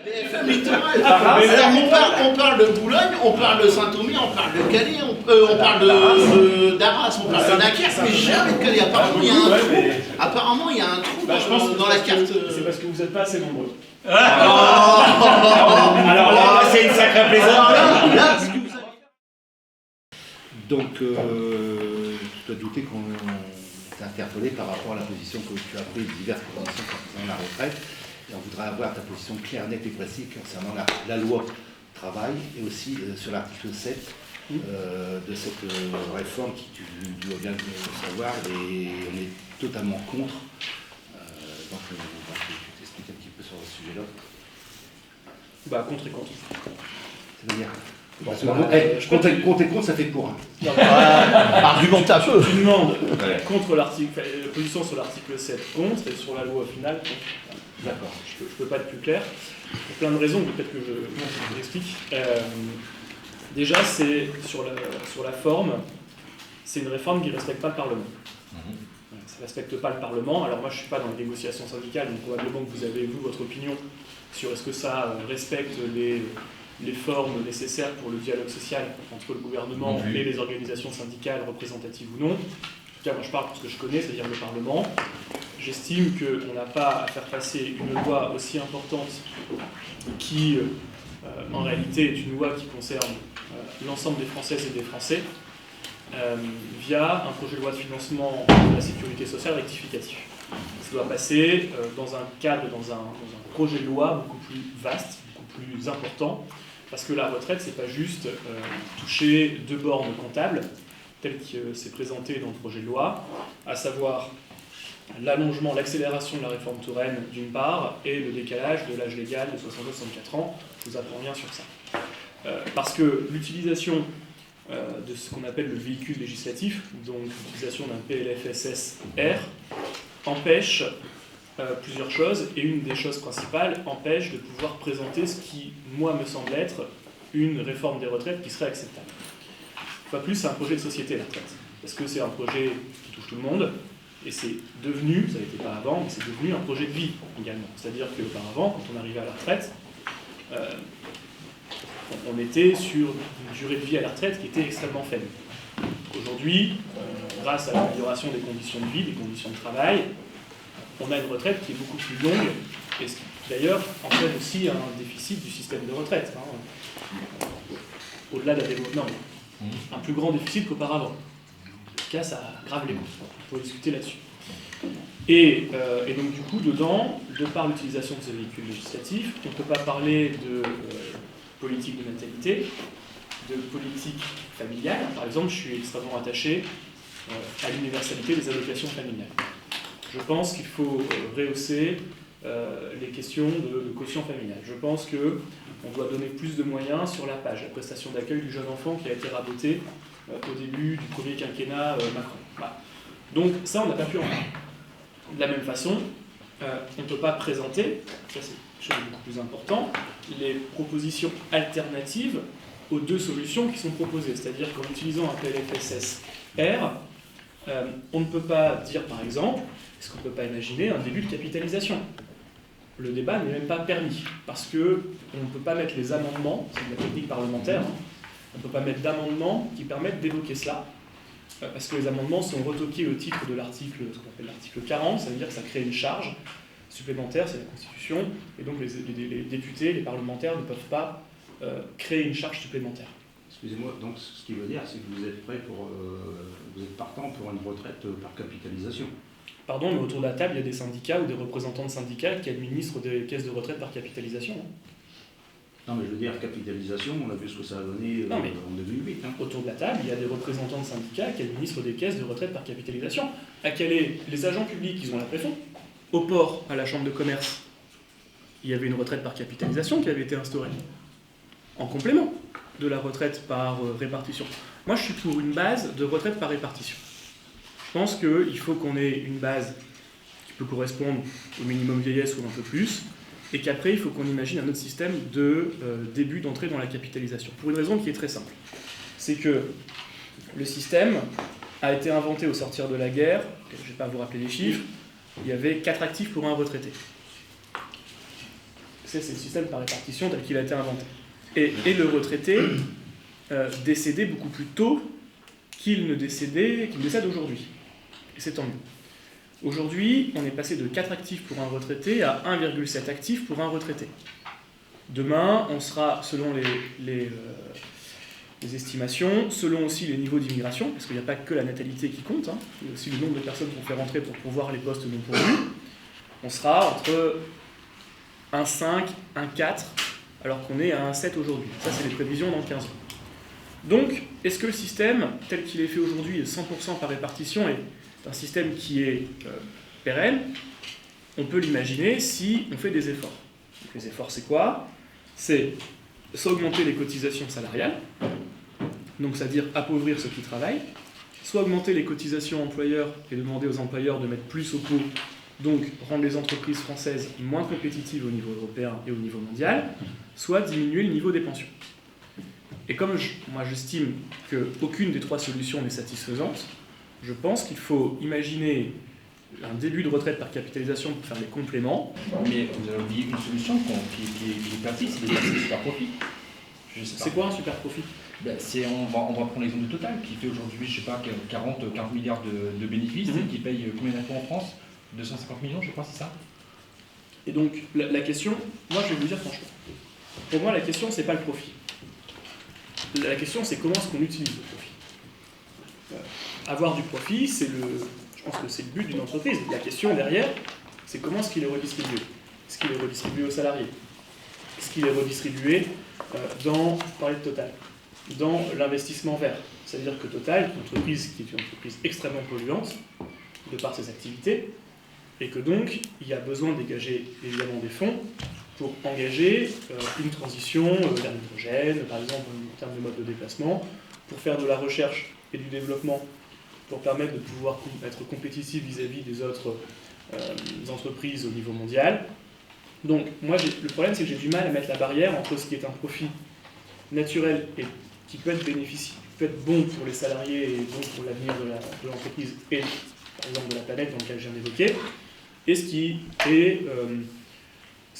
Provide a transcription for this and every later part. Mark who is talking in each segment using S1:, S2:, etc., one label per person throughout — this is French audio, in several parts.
S1: BFM Littoral. Alors on parle de Boulogne, on parle de Saint-Omer, on parle de Calais, on parle d'Arras, on parle de Dunkerque, mais jamais de Calais. Apparemment, il y a un trou. Apparemment, il y a un trou dans la carte.
S2: C'est parce que vous n'êtes pas assez nombreux.
S3: Alors là, c'est une sacrée plaisanterie.
S4: Donc, tu dois douter qu'on t'a interpellé par rapport à la position que tu as prise, diverses positions concernant la retraite. Et on voudrait avoir ta position claire, nette et précise concernant la loi travail et aussi sur l'article 7 de cette réforme qui, tu dois bien le savoir, et on est totalement contre. Donc, tu t'expliques un petit peu sur ce sujet-là.
S2: Bah, contre et contre.
S4: C'est-à-dire contre et contre, ça fait pour.
S1: Argumente un peu.
S2: Tu demandes contre l'article, position sur l'article 7 contre, et sur la loi au final contre.
S4: D'accord.
S2: Je peux pas être plus clair. Pour plein de raisons, peut-être que je vous explique. Déjà, c'est sur la forme, c'est une réforme qui ne respecte pas le Parlement. Ça ne respecte pas le Parlement. Alors moi, je ne suis pas dans les négociations syndicales, donc probablement que vous avez, vous, votre opinion sur est-ce que ça respecte les formes nécessaires pour le dialogue social entre le gouvernement et les organisations syndicales représentatives ou non. En tout cas, moi je parle pour ce que je connais, c'est-à-dire le Parlement. J'estime qu'on n'a pas à faire passer une loi aussi importante qui, en réalité, est une loi qui concerne l'ensemble des Françaises et des Français via un projet de loi de financement de la sécurité sociale rectificatif. Ça doit passer dans un cadre, dans un projet de loi beaucoup plus vaste, beaucoup plus important, parce que la retraite, c'est pas juste toucher deux bornes comptables, tel que c'est présenté dans le projet de loi, à savoir l'allongement, l'accélération de la réforme Touraine d'une part, et le décalage de l'âge légal de 62-64 ans. Je vous apprends rien sur ça. Parce que l'utilisation de ce qu'on appelle le véhicule législatif, donc l'utilisation d'un PLFSS-R, empêche plusieurs choses, et une des choses principales empêche de pouvoir présenter ce qui, moi, me semble être une réforme des retraites qui serait acceptable. Pas plus, c'est un projet de société, la retraite, parce que c'est un projet qui touche tout le monde, et c'est devenu, ça n'était pas avant, mais c'est devenu un projet de vie également. C'est-à-dire qu'auparavant, quand on arrivait à la retraite, on était sur une durée de vie à la retraite qui était extrêmement faible. Aujourd'hui, grâce à l'amélioration des conditions de vie, des conditions de travail, on a une retraite qui est beaucoup plus longue, et ce qui d'ailleurs entraîne aussi un déficit du système de retraite. Au-delà de la développement, un plus grand déficit qu'auparavant. En tout cas, ça aggrave les coûts. On peut discuter là-dessus. Et donc, du coup, dedans, de par l'utilisation de ces véhicules législatifs, on ne peut pas parler de politique de natalité, de politique familiale. Par exemple, je suis extrêmement attaché à l'universalité des allocations familiales. Je pense qu'il faut rehausser les questions de quotient familial. Je pense qu'on doit donner plus de moyens sur la PAJE, la prestation d'accueil du jeune enfant qui a été rabotée au début du premier quinquennat Macron. Voilà. Donc ça, on n'a pas pu en parler. De la même façon, on ne peut pas présenter, ça c'est quelque chose de beaucoup plus important, les propositions alternatives aux deux solutions qui sont proposées. C'est-à-dire qu'en utilisant un PLFSS-R, on ne peut pas dire, par exemple, est-ce qu'on ne peut pas imaginer un début de capitalisation ? Le débat n'est même pas permis, parce qu'on ne peut pas mettre les amendements, c'est de la technique parlementaire, on ne peut pas mettre d'amendements qui permettent d'évoquer cela, parce que les amendements sont retoqués au titre de l'article, ce qu'on appelle l'article 40, ça veut dire que ça crée une charge supplémentaire, c'est la Constitution, et donc les députés, les parlementaires ne peuvent pas créer une charge supplémentaire.
S5: Excusez-moi, donc ce qui veut dire, c'est que vous êtes prêt vous êtes partant pour une retraite par capitalisation.
S2: Pardon, mais autour de la table, il y a des syndicats ou des représentants de syndicats qui administrent des caisses de retraite par capitalisation.
S5: Non, mais je veux dire, capitalisation, on a vu ce que ça a donné en 2008.
S2: Autour de la table, il y a des représentants de syndicats qui administrent des caisses de retraite par capitalisation. Les agents publics, ils ont la pression. Au port, à la chambre de commerce, il y avait une retraite par capitalisation qui avait été instaurée, en complément de la retraite par répartition. Moi, je suis pour une base de retraite par répartition. Je pense qu'il faut qu'on ait une base qui peut correspondre au minimum vieillesse ou un peu plus, et qu'après, il faut qu'on imagine un autre système de début d'entrée dans la capitalisation. Pour une raison qui est très simple. C'est que le système a été inventé au sortir de la guerre, je ne vais pas vous rappeler les chiffres, il y avait 4 actifs pour un retraité. c'est le système par répartition tel qu'il a été inventé. Et le retraité décédait beaucoup plus tôt qu'il décède aujourd'hui. Et c'est tant mieux. Aujourd'hui, on est passé de 4 actifs pour un retraité à 1,7 actifs pour un retraité. Demain, on sera, selon les estimations, selon aussi les niveaux d'immigration, parce qu'il n'y a pas que la natalité qui compte, il y a aussi le nombre de personnes qu'on fait rentrer pour pourvoir les postes non pourvus, on sera entre 1,5, 1,4, alors qu'on est à 1,7 aujourd'hui. Ça, c'est les prévisions dans 15 ans. Donc, est-ce que le système, tel qu'il est fait aujourd'hui, 100% par répartition, est un système qui est pérenne? On peut l'imaginer si on fait des efforts. Donc, les efforts, c'est quoi? C'est soit augmenter les cotisations salariales, donc c'est-à-dire appauvrir ceux qui travaillent, soit augmenter les cotisations employeurs et demander aux employeurs de mettre plus au pot, donc rendre les entreprises françaises moins compétitives au niveau européen et au niveau mondial, soit diminuer le niveau des pensions. Et comme moi j'estime qu'aucune des 3 solutions n'est satisfaisante, je pense qu'il faut imaginer un début de retraite par capitalisation pour faire les compléments.
S3: Mais vous avez oublié une solution qui est pratique, c'est de passer le super profit.
S2: C'est quoi un super profit?
S3: On va prendre l'exemple de Total, qui fait aujourd'hui, je sais pas, 40 milliards de bénéfices, et qui paye combien d'impôts en France? 250 millions, je crois, c'est ça?
S2: Et donc, la question, moi je vais vous dire franchement, pour moi la question c'est pas le profit. La question c'est comment est-ce qu'on utilise le profit. Avoir du profit, je pense que c'est le but d'une entreprise. La question derrière, c'est comment est-ce qu'il est redistribué. Est-ce qu'il est redistribué aux salariés? Est-ce qu'il est redistribué dans Total, dans l'investissement vert? C'est-à-dire que Total, une entreprise qui est une entreprise extrêmement polluante, de par ses activités, et que donc il y a besoin de dégager évidemment des fonds pour engager une transition vers l'hydrogène, par exemple en termes de mode de déplacement, pour faire de la recherche et du développement, pour permettre de pouvoir être compétitif vis-à-vis des autres entreprises au niveau mondial. Donc moi le problème c'est que j'ai du mal à mettre la barrière entre ce qui est un profit naturel et qui peut être peut être bon pour les salariés et bon pour l'avenir de l'entreprise et par exemple de la planète dans lequel je viens d'évoquer, et ce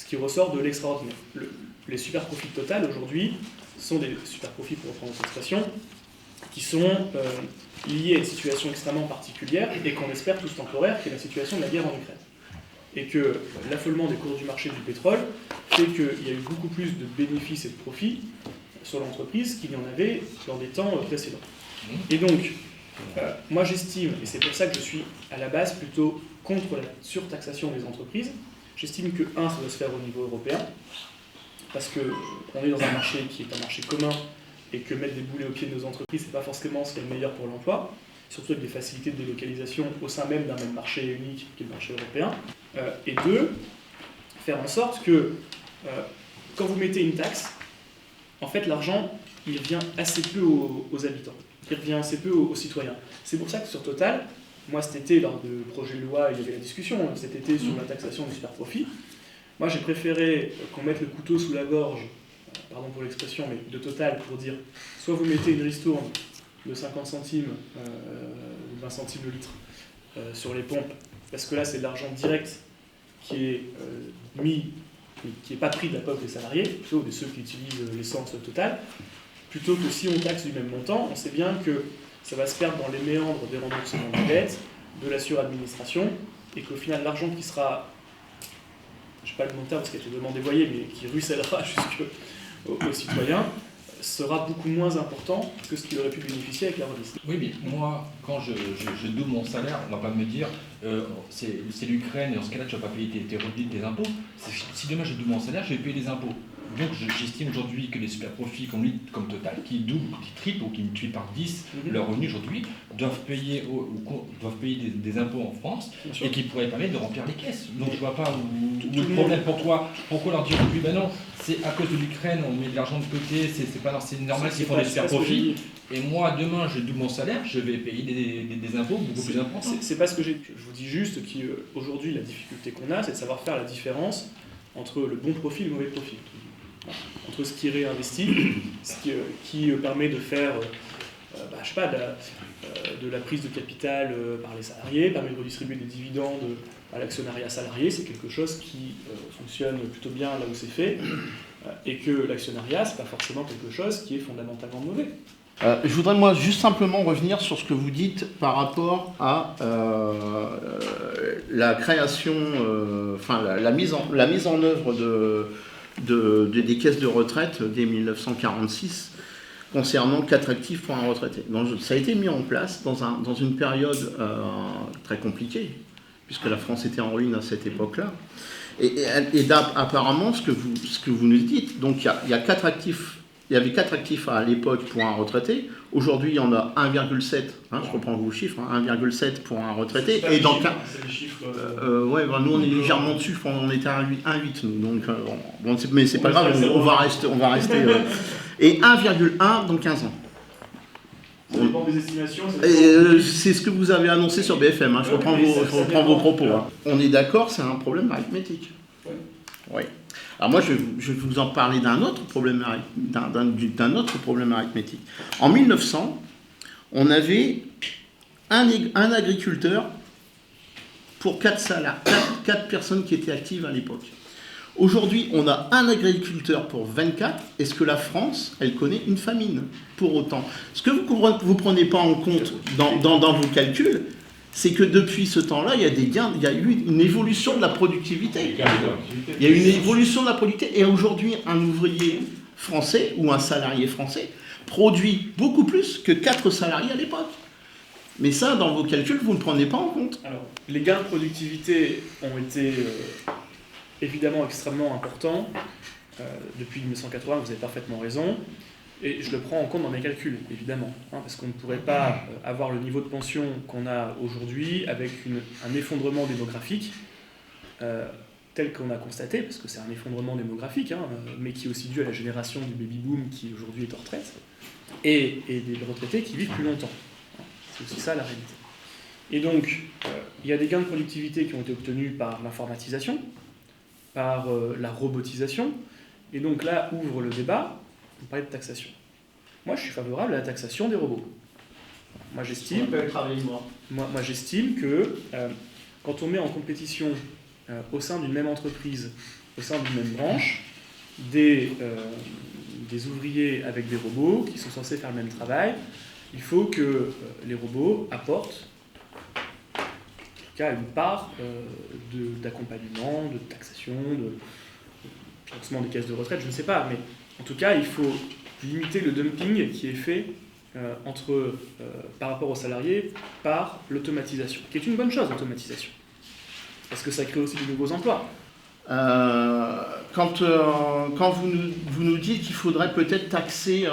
S2: qui ressort de l'extraordinaire. Les super profits Total aujourd'hui sont des super profits, pour reprendre votre expression, qui sont liés à une situation extrêmement particulière et qu'on espère tous temporaire, qui est la situation de la guerre en Ukraine. Et que l'affolement des cours du marché du pétrole fait qu'il y a eu beaucoup plus de bénéfices et de profits sur l'entreprise qu'il y en avait dans des temps précédents. Et donc, moi j'estime, et c'est pour ça que je suis à la base plutôt contre la surtaxation des entreprises, j'estime que, ça doit se faire au niveau européen, parce qu'on est dans un marché qui est un marché commun, et que mettre des boulets au pied de nos entreprises, c'est pas forcément ce qui est le meilleur pour l'emploi, surtout avec des facilités de délocalisation au sein même d'un même marché unique qui est le marché européen. Et 2, faire en sorte que quand vous mettez une taxe, en fait l'argent il revient assez peu aux habitants, il revient assez peu aux citoyens. C'est pour ça que sur Total, moi cet été lors du projet de loi, il y avait la discussion cet été sur la taxation des super profits. Moi j'ai préféré qu'on mette le couteau sous la gorge, pardon pour l'expression, mais de Total pour dire soit vous mettez une ristourne de 50 centimes ou 20 centimes le litre sur les pompes, parce que là c'est de l'argent direct qui est qui n'est pas pris de la poche des salariés, plutôt de ceux qui utilisent l'essence Total, plutôt que si on taxe du même montant, on sait bien que ça va se perdre dans les méandres des remboursements de dettes, de la suradministration, et qu'au final l'argent qui sera, je ne sais pas le montant parce qu'il a été vraiment dévoyé, mais qui ruissellera jusqu'aux citoyens, sera beaucoup moins important que ce qu'il aurait pu bénéficier avec la redistribution.
S3: Oui, mais moi, quand je double mon salaire, on ne va pas me dire c'est l'Ukraine et dans ce cas-là, tu ne vas pas payer tes revenus, tes impôts. Si demain je double mon salaire, je vais payer des impôts. Donc j'estime aujourd'hui que les super profits comme Total, qui doublent, qui triplent ou qui multiplient par 10 leurs revenus aujourd'hui, doivent payer des impôts en France et qui pourraient permettre de remplir les caisses. Donc je ne vois pas où le problème pour toi. Pourquoi leur dire oui, ben non, c'est à cause de l'Ukraine, on met de l'argent de côté, c'est normal qu'ils font des super profits. Et moi, demain, je double mon salaire, je vais payer des impôts beaucoup plus importants.
S2: C'est pas ce que j'ai. Je vous dis juste qu'aujourd'hui, la difficulté qu'on a, c'est de savoir faire la différence entre le bon profit et le mauvais profit. Entre ce qui est réinvesti, ce qui permet de faire je sais pas, de la prise de capital par les salariés, permet de redistribuer des dividendes l'actionnariat salarié, c'est quelque chose qui fonctionne plutôt bien là où c'est fait, et que l'actionnariat, c'est pas forcément quelque chose qui est fondamentalement mauvais.
S1: Je voudrais moi juste simplement revenir sur ce que vous dites par rapport à la création, la mise en œuvre des caisses de retraite dès 1946 concernant 4 actifs pour un retraité. Donc, ça a été mis en place dans une période très compliquée, puisque la France était en ruine à cette époque-là. Et apparemment, ce que vous nous dites, donc il y a 4 actifs. Il y avait 4 actifs à l'époque pour un retraité. Aujourd'hui, il y en a 1,7. Je reprends vos chiffres. 1,7 pour un retraité.
S2: Et dans c'est les chiffres.
S1: Nous, on est légèrement dessus. On était à 1,8. Donc, mais c'est pas grave. On va rester. Et 1,1 dans 15 ans.
S2: Ça dépend des estimations.
S1: C'est ce que vous avez annoncé sur BFM. Je reprends vos propos. On est d'accord, c'est un problème arithmétique. Oui. Alors moi, je vais vous en parler d'un autre problème arithmétique. En 1900, on avait un agriculteur pour 4 personnes qui étaient actives à l'époque. Aujourd'hui, on a un agriculteur pour 24. Est-ce que la France, elle connaît une famine pour autant? Ce que vous ne prenez pas en compte dans vos calculs, c'est que depuis ce temps-là, il y a des gains, il y a eu une évolution de la productivité. Il y a eu une évolution de la productivité. Et aujourd'hui, un ouvrier français ou un salarié français produit beaucoup plus que 4 salariés à l'époque. Mais ça, dans vos calculs, vous ne prenez pas en compte.
S2: Alors, les gains de productivité ont été évidemment extrêmement importants depuis 1980, vous avez parfaitement raison. Et je le prends en compte dans mes calculs, évidemment, parce qu'on ne pourrait pas avoir le niveau de pension qu'on a aujourd'hui avec un effondrement démographique tel qu'on a constaté, parce que c'est un effondrement démographique, mais qui est aussi dû à la génération du baby-boom qui aujourd'hui est en retraite, et des retraités qui vivent plus longtemps. C'est aussi ça la réalité. Et donc, il y a des gains de productivité qui ont été obtenus par l'informatisation, par la robotisation, et donc là ouvre le débat. Vous parlez de taxation. Moi, je suis favorable à la taxation des robots. Moi, j'estime que quand on met en compétition au sein d'une même entreprise, au sein d'une même branche, des ouvriers avec des robots qui sont censés faire le même travail, il faut que les robots apportent en tout cas une part d'accompagnement, de taxation, de financement des caisses de retraite, je ne sais pas, mais en tout cas, il faut limiter le dumping qui est fait par rapport aux salariés par l'automatisation, qui est une bonne chose, l'automatisation, parce que ça crée aussi de nouveaux emplois.
S1: Quand vous nous dites qu'il faudrait peut-être taxer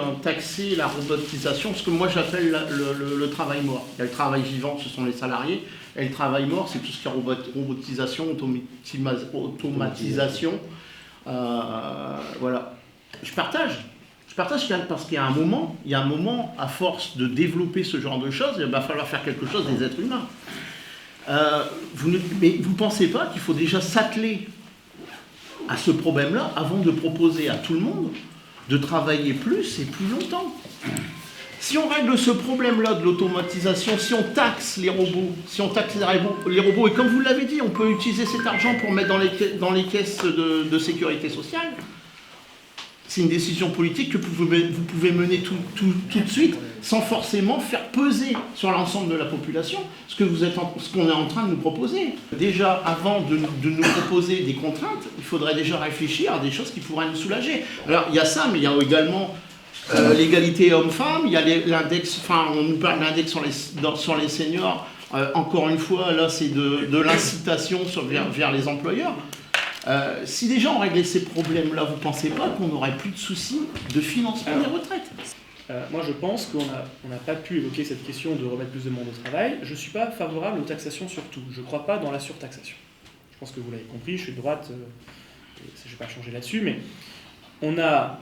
S1: la robotisation, ce que moi j'appelle le travail mort. Il y a le travail vivant, ce sont les salariés, et le travail mort, c'est tout ce qui est robotisation, automatisation. Voilà. Je partage parce qu'il y a un moment, à force de développer ce genre de choses, il va falloir faire quelque chose des êtres humains. Mais vous ne pensez pas qu'il faut déjà s'atteler à ce problème-là avant de proposer à tout le monde de travailler plus et plus longtemps? Si on règle ce problème-là de l'automatisation, si on taxe les robots, et comme vous l'avez dit, on peut utiliser cet argent pour mettre dans les caisses de sécurité sociale, c'est une décision politique que vous pouvez mener tout de suite sans forcément faire peser sur l'ensemble de la population ce qu'on est en train de nous proposer. Déjà, avant de nous proposer des contraintes, il faudrait déjà réfléchir à des choses qui pourraient nous soulager. Alors, il y a ça, mais il y a également l'égalité homme-femme, il y a l'index, on nous parle de l'index sur les seniors. Encore une fois, là, c'est de l'incitation vers les employeurs. Si déjà on réglait ces problèmes-là, vous ne pensez pas qu'on n'aurait plus de soucis de financement des retraites?
S2: Moi, je pense qu'on n'a pas pu évoquer cette question de remettre plus de monde au travail. Je ne suis pas favorable aux taxations surtout. Je ne crois pas dans la surtaxation. Je pense que vous l'avez compris, je suis de droite, je ne vais pas changer là-dessus, mais on a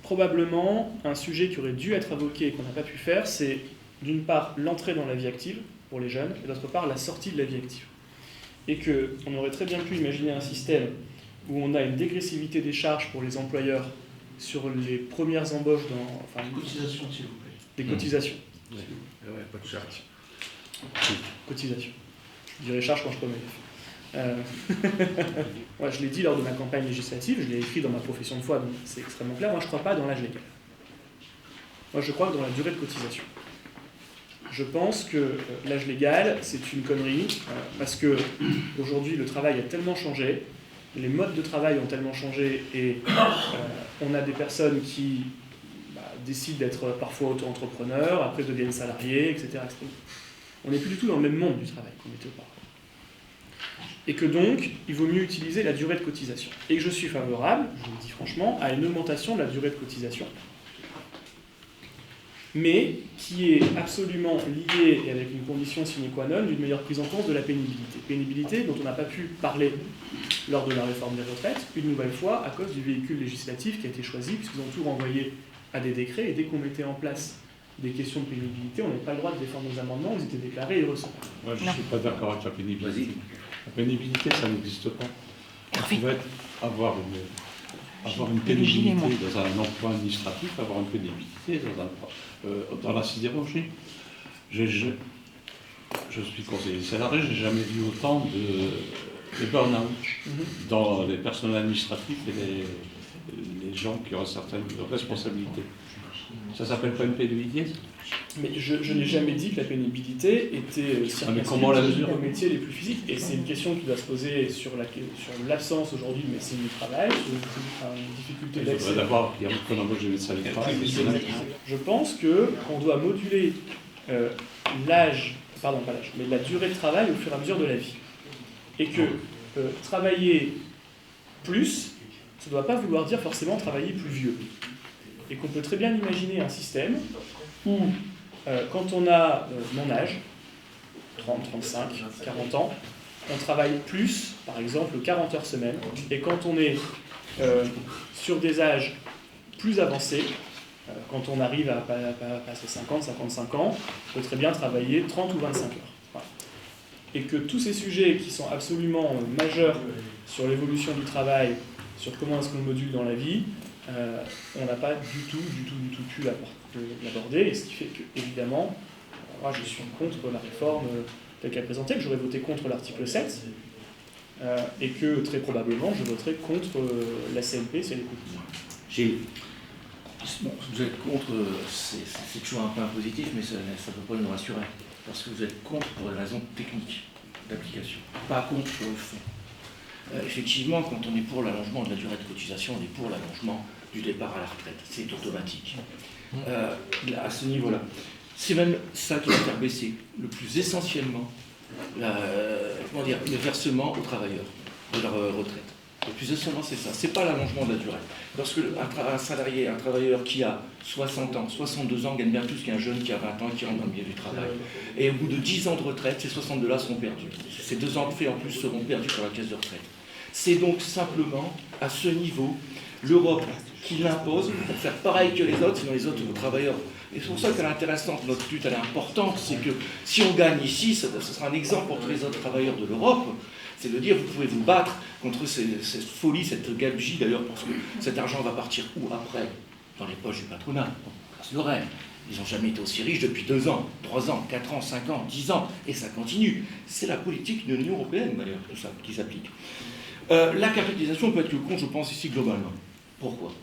S2: probablement un sujet qui aurait dû être évoqué et qu'on n'a pas pu faire, c'est d'une part l'entrée dans la vie active pour les jeunes, et d'autre part la sortie de la vie active. Et qu'on aurait très bien pu imaginer un système où on a une dégressivité des charges pour les employeurs sur les premières embauches
S1: des cotisations, s'il vous plaît.
S2: Des cotisations.
S4: Ouais, pas de charge.
S2: Cotisations. Je dirais charge quand je peux ouais, je l'ai dit lors de ma campagne législative, je l'ai écrit dans ma profession de foi, donc c'est extrêmement clair. Moi, je ne crois pas dans l'âge légal. Moi, je crois dans la durée de cotisation. Je pense que l'âge légal, c'est une connerie, parce que aujourd'hui, le travail a tellement changé, les modes de travail ont tellement changé, et on a des personnes qui décident d'être parfois auto-entrepreneurs, après deviennent salariés, etc., etc. On n'est plus du tout dans le même monde du travail qu'on était auparavant. Et que donc, il vaut mieux utiliser la durée de cotisation. Et que je suis favorable, je vous le dis franchement, à une augmentation de la durée de cotisation, mais qui est absolument liée, et avec une condition sine qua non, d'une meilleure prise en compte de la pénibilité. Pénibilité dont on n'a pas pu parler lors de la réforme des retraites, une nouvelle fois, à cause du véhicule législatif qui a été choisi, puisqu'ils ont tout renvoyé à des décrets, et dès qu'on mettait en place des questions de pénibilité, on n'avait pas le droit de défendre nos amendements, ils étaient déclarés irrecevables.
S6: Moi, je ne suis pas d'accord avec la pénibilité. La pénibilité, ça n'existe pas. On pouvait avoir une pénibilité dans un emploi administratif, avoir une pénibilité dans la sidérurgie. Je suis conseiller salarié, je n'ai jamais vu autant de burn-out dans les personnels administratifs et les gens qui ont certaines responsabilités. Ça ne s'appelle pas une pénibilité?
S2: Mais je n'ai jamais dit que la pénibilité était circonscrite aux métiers les plus physiques. Et c'est une question qui doit se poser sur l'absence aujourd'hui de médecine du travail, sur une difficulté d'accès.
S6: Il faudrait d'abord qu'on embauche des médecins du travail.
S2: Je pense qu'on doit moduler la durée de travail au fur et à mesure de la vie. Et que travailler plus, ça ne doit pas vouloir dire forcément travailler plus vieux. Et qu'on peut très bien imaginer un système où, quand on a mon âge, 30, 35, 40 ans, on travaille plus, par exemple 40 heures semaine, et quand on est sur des âges plus avancés, quand on arrive à passer 50, 55 ans, on peut très bien travailler 30 ou 25 heures. Voilà. Et que tous ces sujets qui sont absolument majeurs sur l'évolution du travail, sur comment est-ce qu'on le module dans la vie, on n'a pas du tout pu l'aborder, et ce qui fait que, évidemment, moi je suis contre la réforme telle qu'elle est présentée, que j'aurais voté contre l'article 7, et que très probablement je voterai contre la CMP si elle est coupée.
S7: Bon, vous êtes contre, c'est toujours un peu impositif, mais ça ne peut pas nous rassurer, parce que vous êtes contre pour des raisons techniques d'application, pas contre sur le fond. Effectivement, quand on est pour l'allongement de la durée de cotisation, on est pour l'allongement du départ à la retraite. C'est automatique. À ce niveau-là. C'est même ça qui va faire baisser le plus essentiellement le versement aux travailleurs de leur retraite. Le plus essentiellement, c'est ça. C'est pas l'allongement de la durée. Lorsque un travailleur qui a 60 ans, 62 ans gagne bien plus qu'un jeune qui a 20 ans qui rentre dans le milieu du travail. Et au bout de 10 ans de retraite, ces 62-là seront perdus. Ces 2 ans de fait en plus seront perdus par la caisse de retraite. C'est donc simplement à ce niveau l'Europe qui l'impose pour faire pareil que les autres, sinon les autres travailleurs. Et c'est pour ça qu'elle est intéressante, notre lutte elle est importante, c'est que si on gagne ici, ce sera un exemple pour tous les autres travailleurs de l'Europe, c'est de dire vous pouvez vous battre contre cette folie, cette gabegie d'ailleurs, parce que cet argent va partir où après? Dans les poches du patronat, grâce le rêve. Ils n'ont jamais été aussi riches depuis 2 ans, 3 ans, 4 ans, 5 ans, 10 ans, et ça continue. C'est la politique de l'Union européenne d'ailleurs, tout ça, qui s'applique. La capitalisation peut être que contre, je pense, ici globalement. Pourquoi?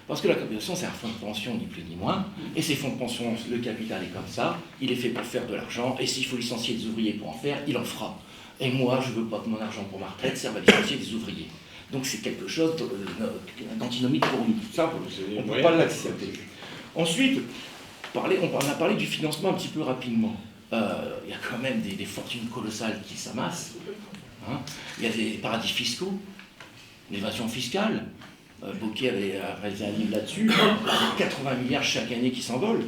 S7: Parce que la capitalisation, c'est un fonds de pension, ni plus ni moins, et ces fonds de pension, le capital est comme ça, il est fait pour faire de l'argent, et s'il faut licencier des ouvriers pour en faire, il en fera. Et moi, je ne veux pas que mon argent pour ma retraite serve à licencier des ouvriers. Donc c'est quelque chose d'antinomique pour nous. Ça, on ne peut pas l'accepter. Ensuite, on a parlé du financement un petit peu rapidement. Il y a quand même des fortunes colossales qui s'amassent. Hein. Il y a des paradis fiscaux, l'évasion fiscale. Bocquet avait réalisé un livre là-dessus. 80 milliards chaque année qui s'envolent.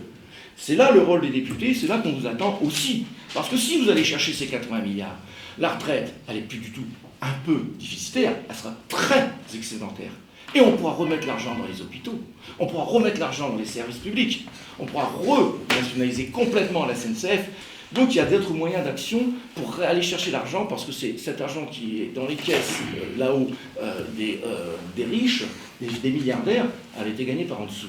S7: C'est là le rôle des députés, c'est là qu'on vous attend aussi. Parce que si vous allez chercher ces 80 milliards, la retraite, elle n'est plus du tout un peu déficitaire, elle sera très excédentaire. Et on pourra remettre l'argent dans les hôpitaux, on pourra remettre l'argent dans les services publics, on pourra renationaliser complètement la SNCF. Donc il y a d'autres moyens d'action pour aller chercher l'argent, parce que c'est cet argent qui est dans les caisses, là-haut, des riches, des milliardaires, elle a été gagnée par en dessous.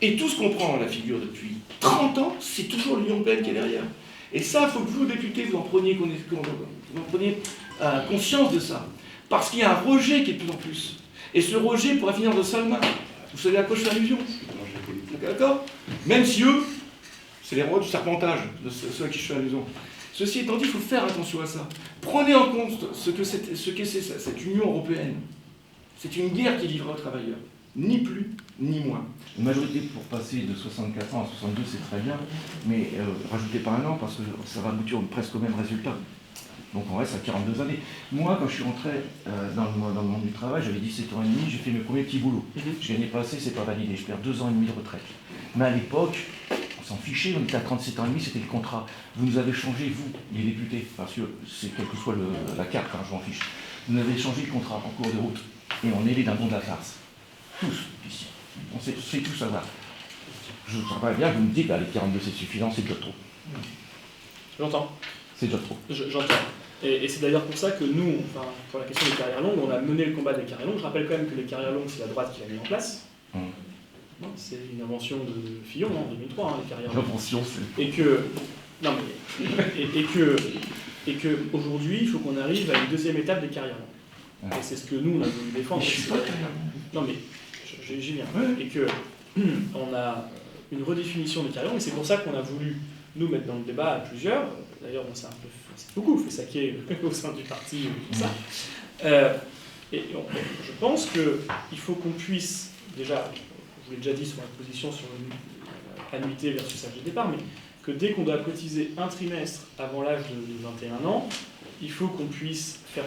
S7: Et tout ce qu'on prend à la figure depuis 30 ans, c'est toujours l'Union européenne qui est derrière. Et ça, il faut que vous, députés, vous en preniez conscience de ça. Parce qu'il y a un rejet qui est de plus en plus. Et ce rejet pourrait finir de sale main. Vous savez à quoi je fais allusion? D'accord? Même si eux, c'est les rois du serpentage, de ceux à qui je fais allusion. Ceci étant dit, il faut faire attention à ça. Prenez en compte ce qu'est cette Union européenne. C'est une guerre qui est livrée aux travailleurs. Ni plus, ni moins.
S8: Une majorité pour passer de 64 ans à 62, c'est très bien, mais rajoutez pas un an parce que ça va aboutir presque au même résultat. Donc on reste à 42 années. Moi, quand je suis rentré dans le monde du travail, j'avais 17 ans et demi, j'ai fait mes premiers petits boulots. Je gagnais pas assez, c'est pas validé, je perds 2 ans et demi de retraite. Mais à l'époque, on s'en fichait, on était à 37 ans et demi, c'était le contrat. Vous nous avez changé, vous, les députés, parce que c'est quelle que soit la carte, hein, je m'en fiche. Vous nous avez changé le contrat en cours de route. Et on est les dindons de la farce. Tous, ici. On sait tout savoir. Je voudrais bien que vous me dites, les 42 c'est suffisant, c'est déjà trop.
S2: J'entends.
S8: C'est déjà trop.
S2: J'entends. Et c'est d'ailleurs pour ça que nous, enfin, pour la question des carrières longues, on a mené le combat des carrières longues. Je rappelle quand même que les carrières longues, c'est la droite qui l'a mis en place. C'est une invention de Fillon en 2003, les carrières longues.
S8: L'invention, c'est...
S2: Et que aujourd'hui, il faut qu'on arrive à une deuxième étape des carrières longues. Et c'est ce que nous, on a voulu défendre. Non mais, j'y viens. Et que on a une redéfinition des carrières longues, et c'est pour ça qu'on a voulu nous mettre dans le débat à plusieurs. D'ailleurs, on s'est beaucoup fait saquer au sein du parti, tout ça. Je pense qu'il faut qu'on puisse, déjà, je vous l'ai déjà dit sur ma position sur l'annuité versus âge de départ, mais que dès qu'on doit cotiser un trimestre avant l'âge de 21 ans, il faut qu'on puisse faire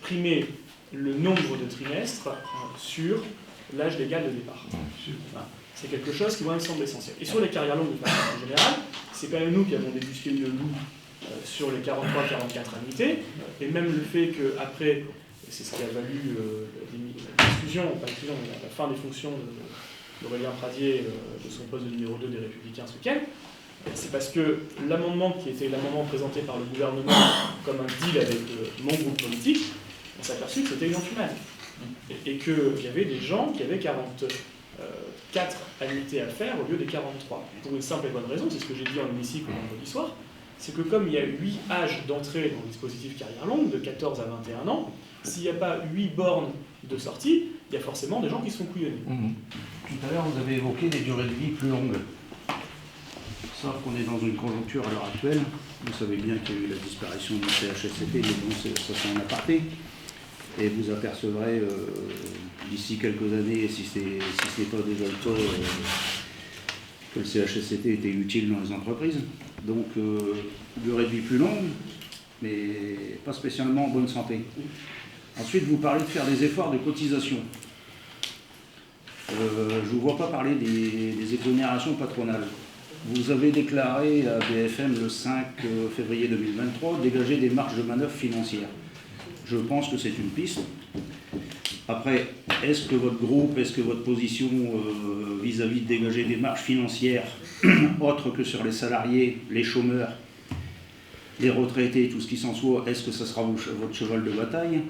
S2: primer le nombre de trimestres sur l'âge légal de départ. Voilà. C'est quelque chose qui, moi, me semble essentiel. Et sur les carrières longues, de façon générale, c'est quand même nous qui avons débusqué le loup sur les 43-44 annuités, et même le fait qu'après, c'est ce qui a valu la fin des fonctions d'Aurélien Pradier de son poste de numéro 2 des Républicains ce week-end, c'est parce que l'amendement qui était l'amendement présenté par le gouvernement comme un deal avec mon groupe politique, on s'est aperçu que c'était une enfumade. Et qu'il y avait des gens qui avaient 44 annuités à faire au lieu des 43. Pour une simple et bonne raison, c'est ce que j'ai dit en hémicycle vendredi soir, c'est que comme il y a 8 âges d'entrée dans le dispositif carrière longue, de 14 à 21 ans, s'il n'y a pas 8 bornes de sortie, il y a forcément des gens qui sont couillonnés.
S5: Tout à l'heure, vous avez évoqué des durées de vie plus longues. Sauf qu'on est dans une conjoncture à l'heure actuelle. Vous savez bien qu'il y a eu la disparition du CHSCT, mais bon, ça c'est en aparté. Et vous apercevrez d'ici quelques années, si ce n'est pas déjà le cas, que le CHSCT était utile dans les entreprises. Donc, durée de vie plus longue, mais pas spécialement en bonne santé. Ensuite, vous parlez de faire des efforts de cotisation. Je ne vous vois pas parler des exonérations patronales. Vous avez déclaré à BFM le 5 février 2023 dégager des marges de manœuvre financières. Je pense que c'est une piste. Après, est-ce que votre groupe, est-ce que votre position vis-à-vis de dégager des marges financières autres que sur les salariés, les chômeurs, les retraités, tout ce qui s'en soit, est-ce que ça sera votre cheval de bataille?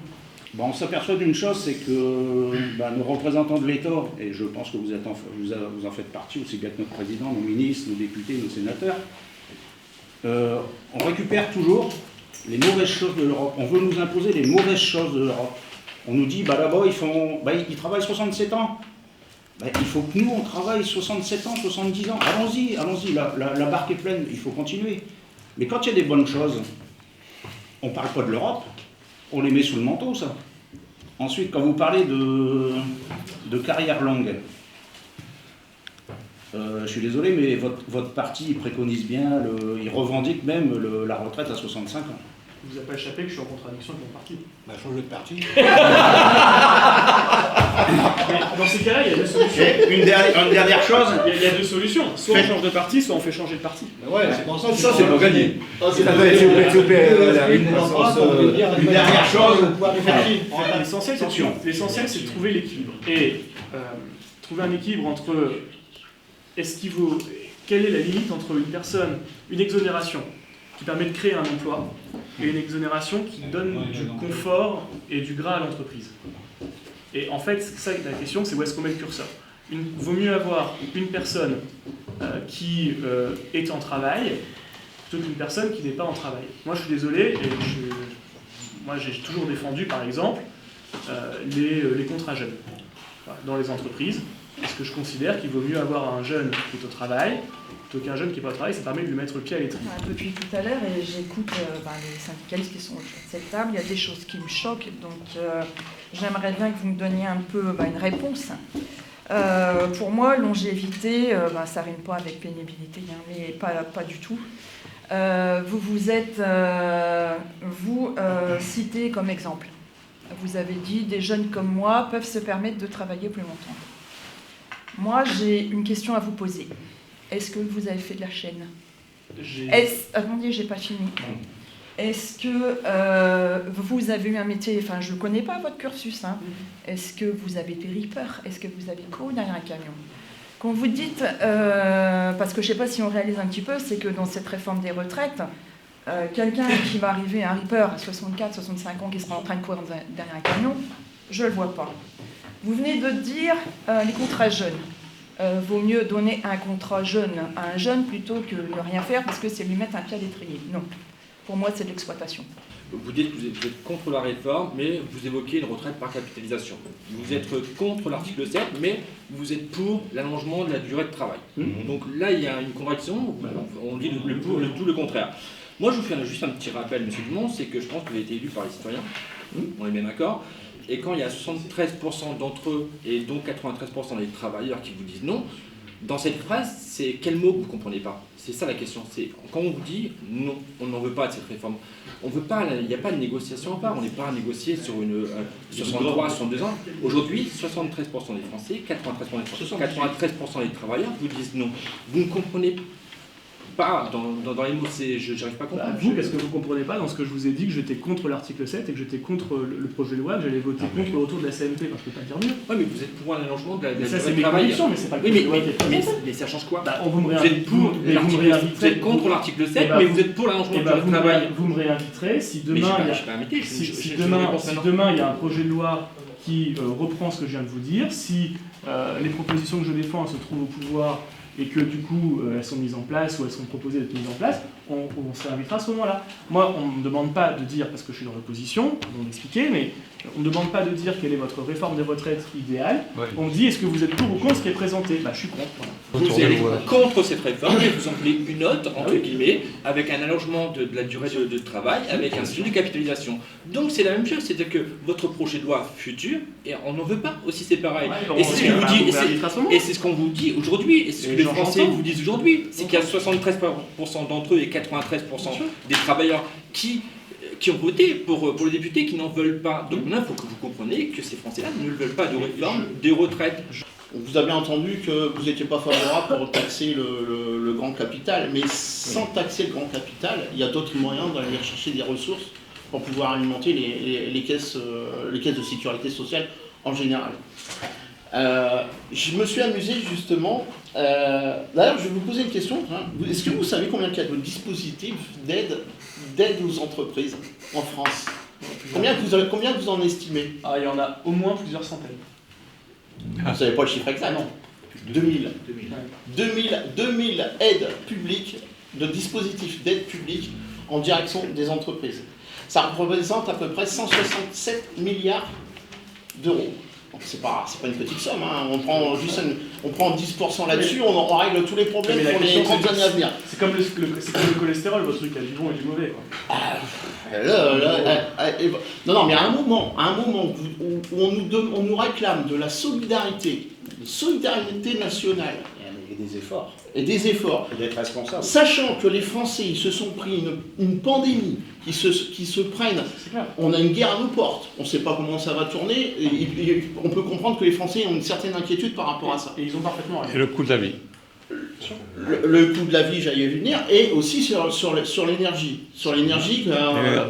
S5: Bon, on s'aperçoit d'une chose, c'est que nos représentants de l'État, et je pense que vous en faites partie, aussi bien que notre président, nos ministres, nos députés, nos sénateurs, on récupère toujours les mauvaises choses de l'Europe. On veut nous imposer les mauvaises choses de l'Europe. On nous dit, là-bas, ils travaillent 67 ans. Il faut que nous, on travaille 67 ans, 70 ans. Allons-y, la barque est pleine, il faut continuer. Mais quand il y a des bonnes choses, on ne parle pas de l'Europe, on les met sous le manteau, ça. Ensuite, quand vous parlez de carrière longue, je suis désolé, mais votre parti préconise bien, il revendique même la retraite à 65 ans.
S2: Il vous a pas échappé que je suis en contradiction avec mon parti.
S5: Change de parti.
S2: Mais dans ces cas-là, il y a deux solutions.
S5: Une dernière chose.
S2: Il y a deux solutions. Soit on change de parti, soit on fait changer de parti.
S5: Ouais, c'est pour ça.
S8: Ça, c'est pas gagné.
S5: Une dernière chose.
S2: L'essentiel, c'est de trouver l'équilibre. Et trouver un équilibre entre quelle est la limite entre une exonération qui permet de créer un emploi et une exonération qui donne du confort et du gras à l'entreprise. Et en fait, ça, la question, c'est où est-ce qu'on met le curseur. Vaut mieux avoir une personne qui est en travail plutôt qu'une personne qui n'est pas en travail. Moi, je suis désolé, et moi, j'ai toujours défendu, par exemple, les contrats jeunes dans les entreprises, parce que je considère qu'il vaut mieux avoir un jeune qui est au travail plutôt qu'un jeune qui n'est pas au travail. Ça permet de lui mettre le pied à l'étrier.
S9: Depuis tout à l'heure, et j'écoute les syndicalistes qui sont autour de cette table, il y a des choses qui me choquent, donc j'aimerais bien que vous me donniez un peu une réponse. Pour moi, longévité, ça rime pas avec pénibilité, hein, mais pas du tout. Vous citez comme exemple. Vous avez dit, des jeunes comme moi peuvent se permettre de travailler plus longtemps. Moi, j'ai une question à vous poser. Est-ce que vous avez fait de la chaîne? Attendez, j'ai pas fini. Est-ce que vous avez eu un métier, enfin je ne connais pas votre cursus, hein. Est-ce que vous avez été reaper? Est-ce que vous avez couru derrière un camion? Quand vous dites, parce que je ne sais pas si on réalise un petit peu, c'est que dans cette réforme des retraites, quelqu'un qui va arriver, un reaper à 64, 65 ans, qui sera en train de courir derrière un camion, je ne le vois pas. Vous venez de dire les contrats jeunes. Vaut mieux donner un contrat jeune à un jeune plutôt que ne rien faire parce que c'est lui mettre un pied à l'étrier. Non. Pour moi, c'est de l'exploitation.
S10: Vous dites que vous êtes contre la réforme, mais vous évoquez une retraite par capitalisation. Vous êtes contre l'article 7, mais vous êtes pour l'allongement de la durée de travail. Donc là, il y a une contradiction, on dit tout le contraire. Moi, je vous fais juste un petit rappel, monsieur Dumont, c'est que je pense que vous avez été élu par les citoyens, on est bien d'accord, et quand il y a 73% d'entre eux, et donc 93% des travailleurs qui vous disent non, dans cette phrase, c'est quel mot que vous ne comprenez pas? C'est ça la question. C'est quand on vous dit non, on n'en veut pas de cette réforme. On veut pas, il n'y a pas de négociation à part. On n'est pas à négocier sur 63, 62 ans. Aujourd'hui, 73% des Français, 93% des travailleurs vous disent non. Vous ne comprenez pas dans les mots, je n'arrive pas à comprendre.
S2: Vous, qu'est-ce que vous ne comprenez pas dans ce que je vous ai dit que j'étais contre l'article 7 et que j'étais contre le projet de loi, que j'allais voter contre le retour de la CMP, parce que je ne peux pas dire mieux.
S10: Oui, mais vous êtes pour un allongement de la durée de travail.
S2: Ça, c'est mes convictions, mais c'est pas le projet de loi qui est présenté.
S10: Mais ça change quoi?
S2: Vous êtes
S10: contre l'article 7, mais vous êtes pour l'allongement de la durée de travail.
S2: Vous me réinviterez si demain il y a un projet de loi qui reprend ce que je viens de vous dire, si les propositions que je défends se trouvent au pouvoir et que du coup elles sont mises en place ou elles sont proposées d'être mises en place, on se réinvitera à ce moment-là. Moi, on ne me demande pas de dire, parce que je suis dans l'opposition, on m'expliquer, mais on ne me demande pas de dire quelle est votre réforme des retraites idéale. Ouais. On me dit, est-ce que vous êtes pour ou contre ce qui est présenté? Je suis contre.
S10: Voilà. Vous êtes contre cette réforme et vous en voulez une note, entre guillemets, avec un allongement de la durée de travail, avec un sujet de capitalisation. Donc c'est la même chose, c'est-à-dire que votre projet de loi futur, et on n'en veut pas aussi, c'est pareil. Ouais, et c'est ce que vous dites, et c'est ce qu'on vous dit aujourd'hui, et c'est ce que les Français vous disent aujourd'hui, c'est qu'il y a 73% d'entre eux et 93% des travailleurs qui ont voté pour les députés qui n'en veulent pas. Donc maintenant, il faut que vous compreniez que ces Français-là ne veulent pas de réforme des retraites.
S1: On vous a bien entendu que vous n'étiez pas favorable pour taxer le grand capital, mais sans taxer le grand capital, il y a d'autres moyens d'aller chercher des ressources pour pouvoir alimenter les caisses de sécurité sociale en général. Je me suis amusé justement. D'ailleurs, je vais vous poser une question. Est-ce que vous savez combien il y a de dispositifs d'aide aux entreprises en France? Combien vous en estimez?
S2: Il y en a au moins plusieurs centaines.
S1: Vous ne savez pas le chiffre exact? Non. 2000 aides publiques, de dispositifs d'aide publique en direction des entreprises. Ça représente à peu près 167 milliards d'euros. C'est pas une petite somme, hein. On prend 10% là-dessus, on règle tous les problèmes pour les 30 années à venir.
S2: C'est comme le cholestérol, votre truc, il y a du bon et du mauvais.
S1: Non, mais à un moment où on nous réclame de la solidarité nationale. Et des efforts.
S4: Et d'être responsable.
S1: Sachant que les Français, ils se sont pris une pandémie, qui se prennent. On a une guerre à nos portes. On ne sait pas comment ça va tourner. Et on peut comprendre que les Français ont une certaine inquiétude par rapport à ça.
S2: Et ils ont parfaitement raison.
S6: Et le coût de la vie.
S1: Le coût de la vie, j'allais y venir, et aussi sur l'énergie. Sur l'énergie,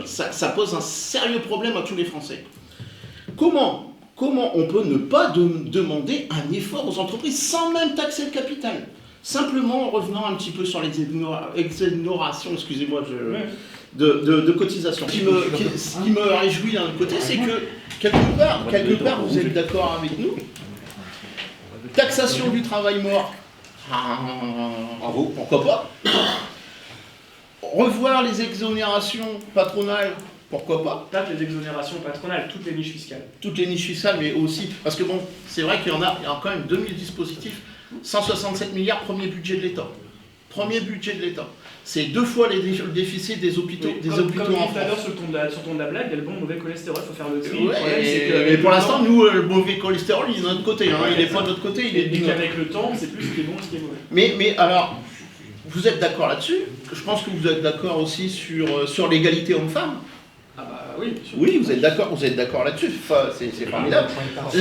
S1: ça pose un sérieux problème à tous les Français. Comment on peut ne pas demander un effort aux entreprises sans même taxer le capital? Simplement en revenant un petit peu sur les exonérations, excusez-moi, de cotisations. Ce qui me réjouit d'un côté, c'est que quelque part, vous êtes d'accord avec nous. Taxation du travail mort, bravo, pourquoi pas. revoir les exonérations patronales, pourquoi pas?
S2: Pas que les exonérations patronales, toutes les niches fiscales.
S1: Toutes les niches fiscales, mais aussi, parce que bon, c'est vrai qu'il y a quand même 2000 dispositifs, 167 milliards, premier budget de l'État. Premier budget de l'État. C'est 2 fois le déficit des hôpitaux,
S2: Comme
S1: en
S2: dit tout à l'heure
S1: France.
S2: sur le ton de la blague, il y a le bon mauvais cholestérol, il faut faire le tri.
S1: Ouais,
S2: Le problème, c'est
S1: et
S2: qu'avec
S1: pour
S2: le
S1: l'instant,
S2: temps-
S1: nous, le mauvais cholestérol, il est de notre côté. Hein, il n'est pas de notre côté, il est
S2: et
S1: de notre.
S2: qu'avec le temps, c'est plus ce qui est bon et ce qui est mauvais.
S1: Mais alors, vous êtes d'accord là-dessus? Je pense que vous êtes d'accord aussi sur l'égalité homme-femme.
S2: Ah bah oui, bien sûr.
S1: Oui, vous êtes d'accord là-dessus. Enfin, c'est formidable. Vous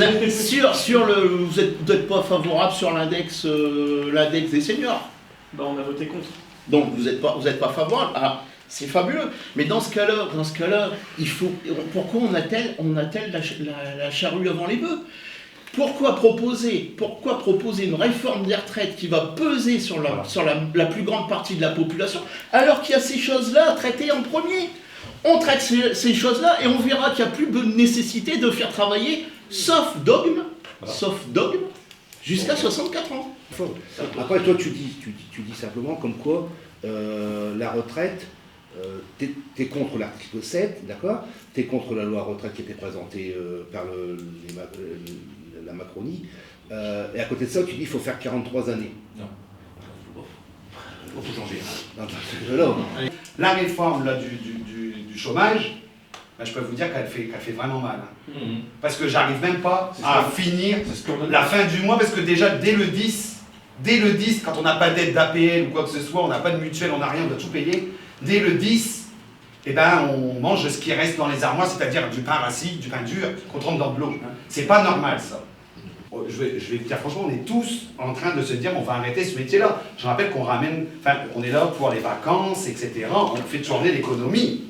S1: n'êtes pas favorable sur l'index des seniors.
S2: Bah on a voté contre.
S1: Donc vous n'êtes pas favorable. Ah, c'est fabuleux. Mais dans ce cas-là, pourquoi on a-t-elle la charrue avant les bœufs? Pourquoi proposer une réforme des retraites qui va peser sur la plus grande partie de la population, alors qu'il y a ces choses-là à traiter en premier? On traite ces choses-là et on verra qu'il n'y a plus de nécessité de faire travailler, sauf dogme, jusqu'à 64 ans.
S5: Après, toi, tu dis simplement comme quoi la retraite, t'es contre l'article 7, d'accord? T'es contre la loi retraite qui était présentée par la Macronie. Et à côté de ça, tu dis qu'il faut faire 43 années.
S8: Non.
S5: Il faut changer.
S11: La réforme là, du chômage, ben, je peux vous dire qu'elle fait vraiment mal. Hein. Parce que j'arrive même pas à finir la fin du mois, parce que déjà dès le 10, quand on n'a pas d'aide d'APL ou quoi que ce soit, on n'a pas de mutuelle, on n'a rien, on doit tout payer, dès le 10, eh ben, on mange ce qui reste dans les armoires, c'est-à-dire du pain rassis, du pain dur, qu'on trempe dans de l'eau. C'est pas normal ça. Je vais vous dire franchement, on est tous en train de se dire on va arrêter ce métier-là. Je rappelle qu'on on est là pour les vacances, etc. On fait tourner l'économie.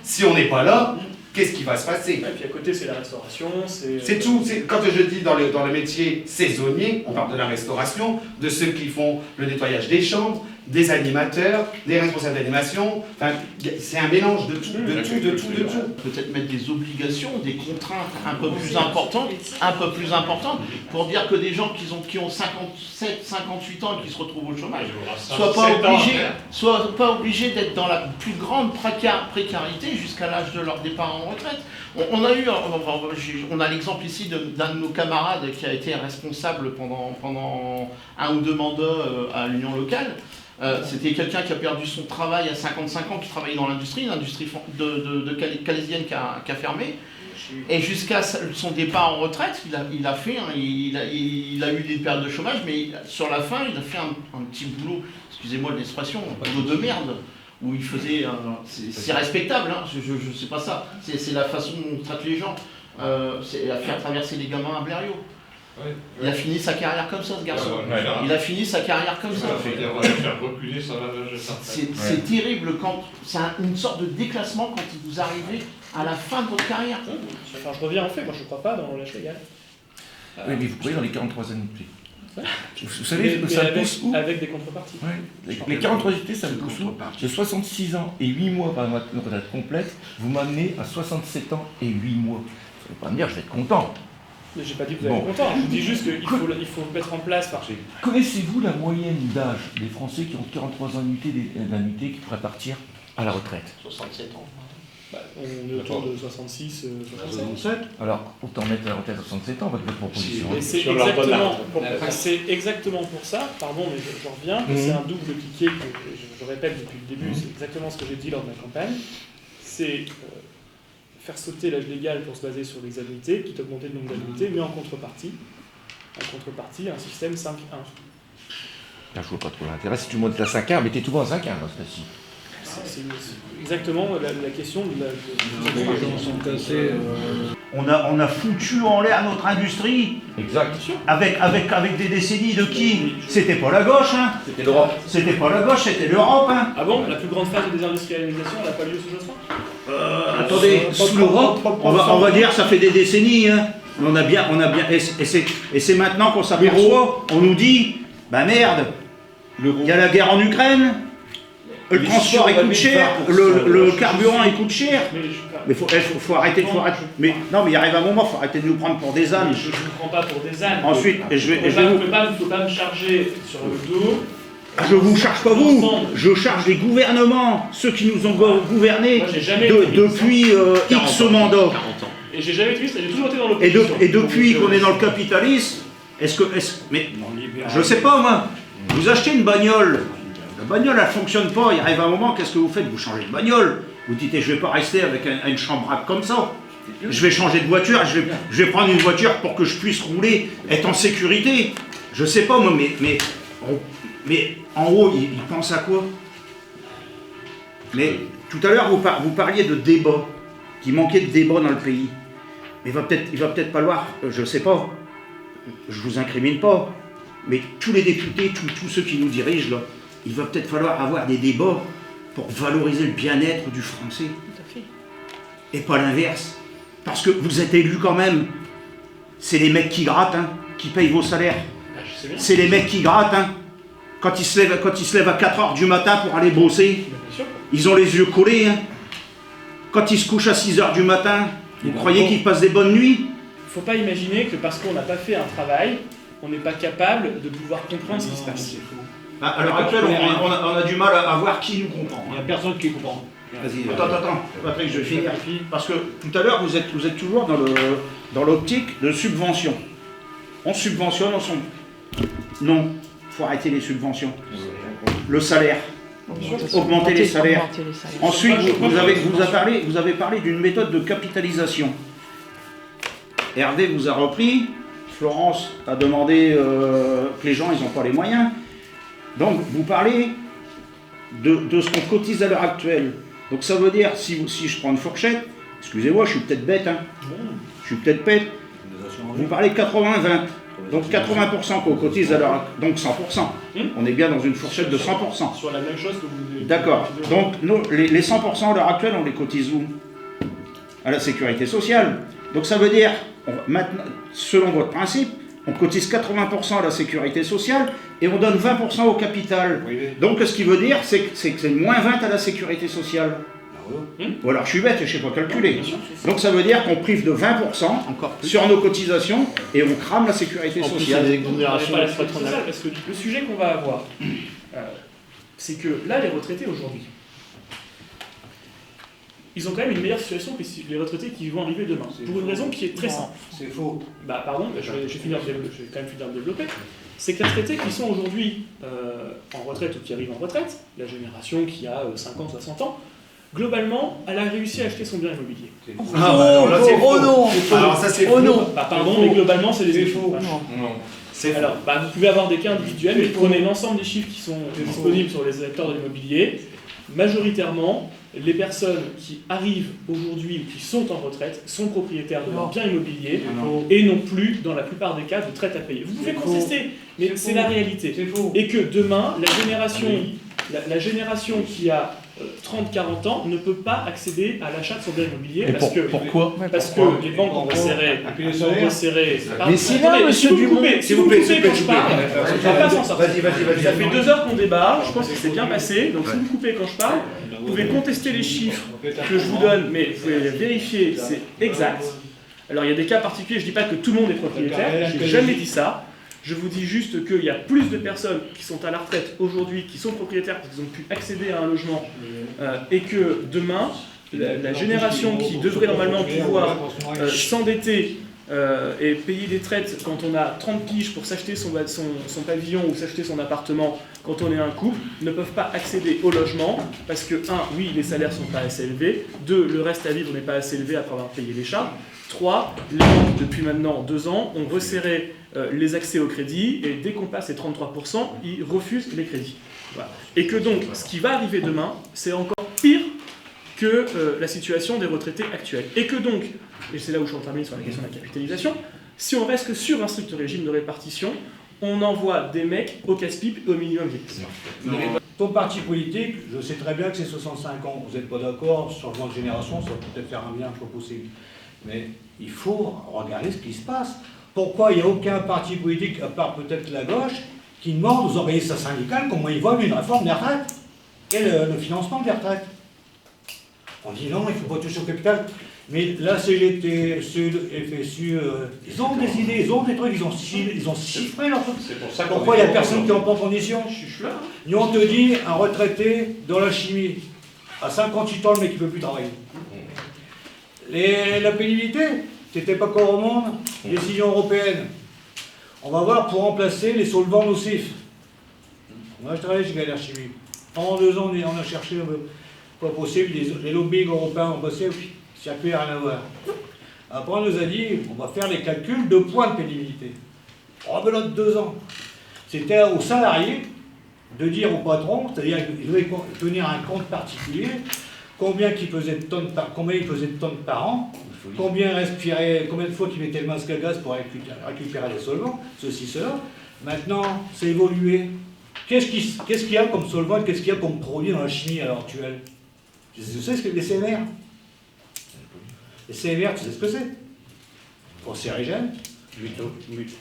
S11: Si on n'est pas là, qu'est-ce qui va se passer?
S2: Et puis à côté, c'est la restauration,
S11: c'est tout. Quand je dis dans le métier saisonnier, on parle de la restauration, de ceux qui font le nettoyage des chambres, des animateurs, des responsables d'animation. Enfin, c'est un mélange de tout, de tout.
S1: Peut-être mettre des obligations, des contraintes un peu plus importantes, pour dire que des gens qui ont 57, 58 ans et qui se retrouvent au chômage soient pas obligés d'être dans la plus grande précarité jusqu'à l'âge de leur départ en retraite. On a l'exemple ici d'un de nos camarades qui a été responsable pendant 1 ou 2 mandats à l'union locale. C'était quelqu'un qui a perdu son travail à 55 ans, qui travaillait dans l'industrie calaisienne qui a fermé. Et jusqu'à son départ en retraite, il a eu des périodes de chômage, mais sur la fin, il a fait un petit boulot, excusez-moi de l'expression, un boulot de merde, où il faisait... c'est respectable, hein, je sais pas ça, c'est la façon dont on traite les gens. C'est à faire traverser les gamins à Blériot.
S12: Ouais.
S1: Il a fini sa carrière comme ça, ce garçon. Il a fini sa carrière comme ça. C'est terrible quand c'est une sorte de déclassement quand vous arrivez à la fin de votre carrière.
S2: Enfin, je reviens en fait, moi je ne crois pas dans l'âge légal.
S8: Oui, mais vous croyez dans les 43 années de prix.
S2: Ouais.
S8: Vous savez, ça me pousse où?
S2: Avec des contreparties.
S8: Ouais. Les 43 années, ça me pousse où? J'ai 66 ans et 8 mois par mois de retraite complète, vous m'amenez à 67 ans et 8 mois. Vous ne pas me dire, je vais être content.
S2: Mais j'ai pas dit que vous allez être content, je vous dis juste qu'il faut mettre en place.
S8: Connaissez-vous la moyenne d'âge des Français qui ont 43 ans d'annuité qui pourraient partir à la retraite?
S1: 67 ans.
S2: Bah, on est autour de 66, 67.
S8: Alors, autant mettre la retraite à 67 ans, votre proposition.
S2: Et c'est exactement pour ça, pardon, mais je reviens, c'est un double cliquet que je répète depuis le début, c'est exactement ce que j'ai dit lors de ma campagne. C'est faire sauter l'âge légal pour se baser sur les annuités, quitte à augmenter le nombre d'annuités, mais en contrepartie, un système 5-1.
S8: Là, je vois pas trop l'intérêt. Si tu montes à 5-1, mettez tout en 5-1 dans ce cas-ci.
S2: C'est exactement la question de
S5: On a foutu en l'air notre industrie.
S8: Exact.
S5: Avec des décennies de qui? C'était pas la gauche, hein?
S8: C'était l'Europe.
S5: C'était pas la gauche, c'était l'Europe, hein?
S2: Ah bon? La plus grande phase de désindustrialisation, elle n'a pas lieu sous Jospin?
S5: Attendez, sous l'Europe, on va dire ça fait des décennies, hein? On a bien, et c'est maintenant qu'on s'aperçoit, on nous dit, bah merde, il y a la guerre en Ukraine. Le transport il coûte cher, le carburant il coûte cher. Mais faut arrêter, Mais non, mais il arrive un moment, faut arrêter de nous prendre pour des ânes.
S2: Je ne vous prends pas pour des ânes.
S5: Ensuite,
S2: il ne faut pas me charger sur le dos
S5: Je vous charge pas vous, je charge les gouvernements, ceux qui nous ont gouvernés
S2: Moi, j'ai jamais
S5: depuis X mandats.
S2: Et j'ai jamais été j'ai toujours été dans l'opposition.
S5: Et depuis qu'on est dans le capitalisme, mais je sais pas moi, vous achetez une bagnole, la bagnole elle fonctionne pas, il arrive un moment, qu'est-ce que vous faites? Vous changez de bagnole. Vous dites, je vais pas rester avec une chambre comme ça. Je vais changer de voiture, je vais prendre une voiture pour que je puisse rouler, être en sécurité. Je sais pas moi, mais en haut, ils pensent à quoi? Mais tout à l'heure, vous parliez de débat, qu'il manquait de débat dans le pays. Mais il va peut-être falloir, je sais pas, je vous incrimine pas, mais tous les députés, tous ceux qui nous dirigent là, il va peut-être falloir avoir des débats pour valoriser le bien-être du Français.
S9: Tout à fait.
S5: Et pas l'inverse. Parce que vous êtes élus quand même. C'est les mecs qui grattent, hein, qui payent vos salaires. C'est les mecs qui grattent, hein. Quand ils se lèvent à 4h du matin pour aller bosser, ils ont les yeux collés, hein. Quand ils se couchent à 6h du matin, vous croyez qu'ils passent des bonnes nuits?
S2: Il ne faut pas imaginer que parce qu'on n'a pas fait un travail, on n'est pas capable de pouvoir comprendre ce qui se passe.
S5: À l'heure actuelle, on a du mal à voir qui nous comprend.
S6: Il n'y a personne qui comprend.
S5: Vas-y. Attends, Patrick, je vais finir. Parce que tout à l'heure, vous êtes toujours dans l'optique de subvention. On subventionne, Non, il faut arrêter les subventions. Le salaire. Augmenter les salaires. Ensuite, vous avez parlé d'une méthode de capitalisation. Hervé vous a repris. Florence a demandé que les gens, ils n'ont pas les moyens. Donc, vous parlez de ce qu'on cotise à l'heure actuelle. Donc, ça veut dire, si je prends une fourchette, excusez-moi, je suis peut-être bête, hein. Je suis peut-être bête. Vous parlez 80-20. Donc, 80% qu'on cotise à l'heure actuelle, donc 100%. On est bien dans une fourchette de 100%.
S2: Sur la même chose que vous...
S5: D'accord. Donc, les 100% à l'heure actuelle, on les cotise où? À la sécurité sociale. Donc, ça veut dire, maintenant, selon votre principe, on cotise 80% à la sécurité sociale et on donne 20% au capital. Donc ce qui veut dire, c'est que c'est moins 20 à la sécurité sociale. Ou alors je suis bête, je ne sais pas calculer. Donc ça veut dire qu'on prive de 20% sur nos cotisations et on crame la sécurité sociale.
S2: Parce que le sujet qu'on va avoir, c'est que là, les retraités aujourd'hui, ils ont quand même une meilleure situation que les retraités qui vont arriver demain. Pour une raison qui est très simple.
S11: C'est faux.
S2: Bah pardon, je vais quand même finir de développer. C'est que les retraités qui sont aujourd'hui en retraite ou qui arrivent en retraite, la génération qui a 50, 60 ans, globalement, elle a réussi à acheter son bien immobilier.
S11: Oh non. Alors ça c'est faux.
S2: Bah pardon, mais globalement c'est des
S11: faux.
S2: Non. Alors, vous pouvez avoir des cas individuels, mais prenez l'ensemble des chiffres qui sont disponibles sur les acteurs de l'immobilier. Majoritairement, les personnes qui arrivent aujourd'hui ou qui sont en retraite sont propriétaires de leurs biens immobiliers et non plus, dans la plupart des cas, de traite à payer. Vous pouvez contester, mais c'est la réalité. Et que demain, la génération qui a 30-40 ans ne peut pas accéder à l'achat de son bien immobilier
S6: pourquoi
S2: que les banques ont resserré.
S5: Mais si là, monsieur Dumont,
S2: si vous coupez quand je parle, on va pas s'en sortir.
S11: Vas-y.
S2: Ça fait 2 heures qu'on débat, je pense que c'est bien passé, donc si vous coupez quand je parle, vous pouvez contester les chiffres que je vous donne, mais vous pouvez vérifier, c'est exact. Alors il y a des cas particuliers, je ne dis pas que tout le monde est propriétaire, je n'ai jamais dit ça. Je vous dis juste qu'il y a plus de personnes qui sont à la retraite aujourd'hui, qui sont propriétaires parce qu'ils ont pu accéder à un logement, et que demain, la génération qui devrait normalement pouvoir s'endetter et payer des traites quand on a 30 piges pour s'acheter son pavillon ou s'acheter son appartement quand on est un couple, ne peuvent pas accéder au logement parce que, 1, oui, les salaires ne sont pas assez élevés, 2, le reste à vivre n'est pas assez élevé après avoir payé les charges, 3, les banques, depuis maintenant 2 ans, ont resserré les accès au crédit et dès qu'on passe les 33%, ils refusent les crédits. Voilà. Et que donc, ce qui va arriver demain, c'est encore pire que la situation des retraités actuels. Et que donc, et c'est là où je termine sur la question de la capitalisation, si on reste que sur un strict régime de répartition, on envoie des mecs au casse-pipe et au minimum vieillissement.
S12: Ton parti politique, je sais très bien que c'est 65 ans. Vous n'êtes pas d'accord, changement de génération, ça va peut-être faire un bien pas possible. Mais il faut regarder ce qui se passe. Pourquoi il n'y a aucun parti politique, à part peut-être la gauche, qui demande aux organismes syndicales comment ils voient une réforme des retraites et le financement des retraites? On dit non, il ne faut pas toucher au capital. Mais la CGT, Sud, FSU, ils ont des idées, ils ont des trucs, ils ont chiffré leurs trucs.
S6: C'est pour ça
S12: Pourquoi il n'y a personne qui en prend condition?
S6: Je suis là.
S12: Nous, on te dit, un retraité dans la chimie, à 58 ans, le mec, il ne peut plus travailler. La pénibilité, t'étais pas encore au monde, décision européenne. On va voir pour remplacer les solvants nocifs. Moi, je travaille chez Galère Chimie. Pendant 2 ans, on a cherché, pas possible, les lobbies européens ont bossé, ça n'a plus rien à voir. Après, on nous a dit, on va faire les calculs de points de pénibilité. Rebelote 2 ans. C'était aux salariés de dire au patron, c'est-à-dire qu'il devait tenir un compte particulier, combien il pesait de tonnes par an, combien de fois qu'il mettait le masque à gaz pour récupérer les solvants, ceci, cela. Maintenant, c'est évolué. Qu'est-ce qu'il y a comme solvant et qu'est-ce qu'il y a comme produit dans la chimie à l'heure actuelle? Tu sais ce que les CMR? Les CMR, tu sais ce que c'est? Cancérigène,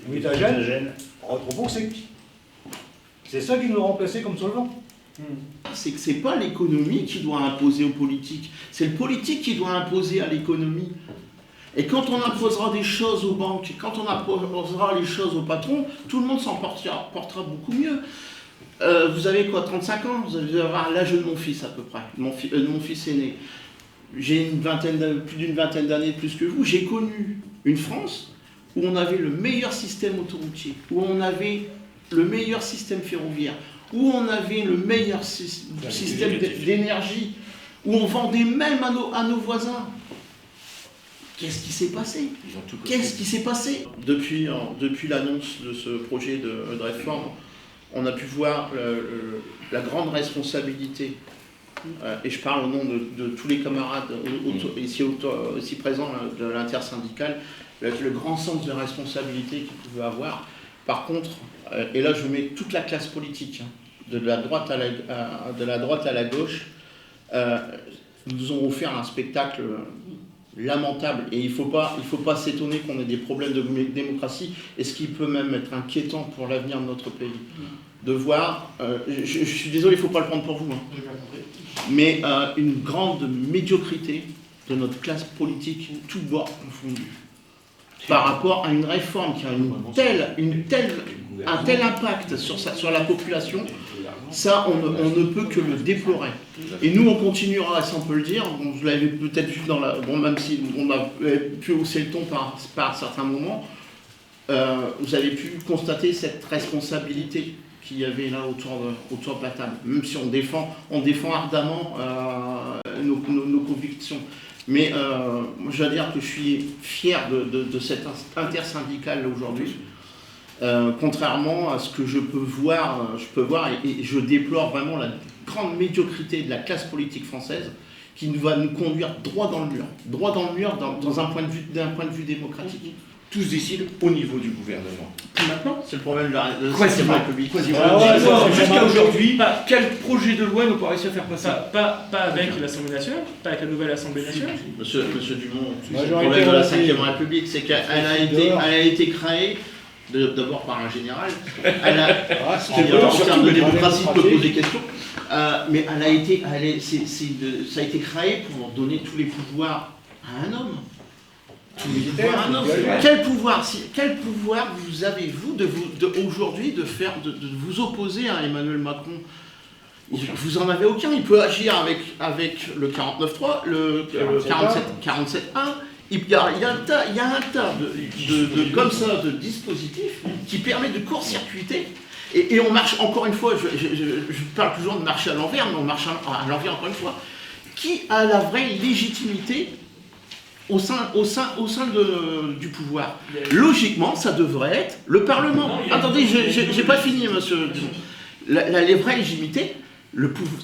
S12: mutagène, retrotoxique. C'est ça qui nous a remplacé comme solvant.
S1: C'est que c'est pas l'économie qui doit imposer aux politiques, c'est le politique qui doit imposer à l'économie. Et quand on imposera des choses aux banques, quand on imposera les choses aux patrons, tout le monde s'en portera beaucoup mieux. Vous avez quoi, 35 ans? Vous allez avoir l'âge de mon fils à peu près, mon fils aîné. J'ai plus d'une vingtaine d'années plus que vous. J'ai connu une France où on avait le meilleur système autoroutier, où on avait le meilleur système ferroviaire, où on avait le meilleur système d'énergie, où on vendait même à nos voisins. Qu'est-ce qui s'est passé? Qu'est-ce qui s'est passé? Depuis l'annonce de ce projet de réforme, on a pu voir la grande responsabilité, et je parle au nom de tous les camarades ici présents de l'intersyndicale, le grand sens de responsabilité qu'ils pouvaient avoir. Par contre, et là je mets toute la classe politique, de la droite à la gauche, nous ont offert un spectacle lamentable, et il faut pas s'étonner qu'on ait des problèmes de démocratie, et ce qui peut même être inquiétant pour l'avenir de notre pays. De voir, je suis désolé, il ne faut pas le prendre pour vous, mais une grande médiocrité de notre classe politique, tout bord confondu, par rapport à une réforme qui a un tel impact sur la population. Ça, on ne peut que le déplorer. Et nous, on continuera, si on peut le dire, vous l'avez peut-être vu même si on a pu hausser le ton par certains moments, vous avez pu constater cette responsabilité qu'il y avait là autour de la table, même si on défend ardemment nos convictions. Mais moi, je dois dire que je suis fier de cette intersyndicale aujourd'hui. Contrairement à ce que je peux voir, et je déplore vraiment la grande médiocrité de la classe politique française qui va nous conduire droit dans le mur dans un point de vue démocratique.
S7: Tous décident au niveau du gouvernement.
S1: Maintenant, c'est le problème de la République.
S7: Jusqu'à aujourd'hui, quel projet de loi nous pas réussi à faire passer?
S2: Pas avec l'Assemblée nationale, pas avec la nouvelle Assemblée nationale.
S1: Monsieur Dumont, le problème de la 5e République, c'est qu'elle a été créée d'abord par un général. En termes de démocratie, on peut poser des questions. Mais ça a été créé pour donner tous les pouvoirs à un homme. Quel pouvoir vous avez-vous aujourd'hui de vous opposer à Emmanuel Macron? Vous en avez aucun. Il peut agir avec le 49.3, le 47.1. Il y a un tas comme ça de dispositifs qui permettent de court-circuiter. Et on marche, encore une fois, je parle toujours de marcher à l'envers, mais on marche à l'envers encore une fois. Qui a la vraie légitimité au sein du pouvoir? Logiquement, ça devrait être le Parlement. Attendez, j'ai pas fini, monsieur. La vraie légitimité,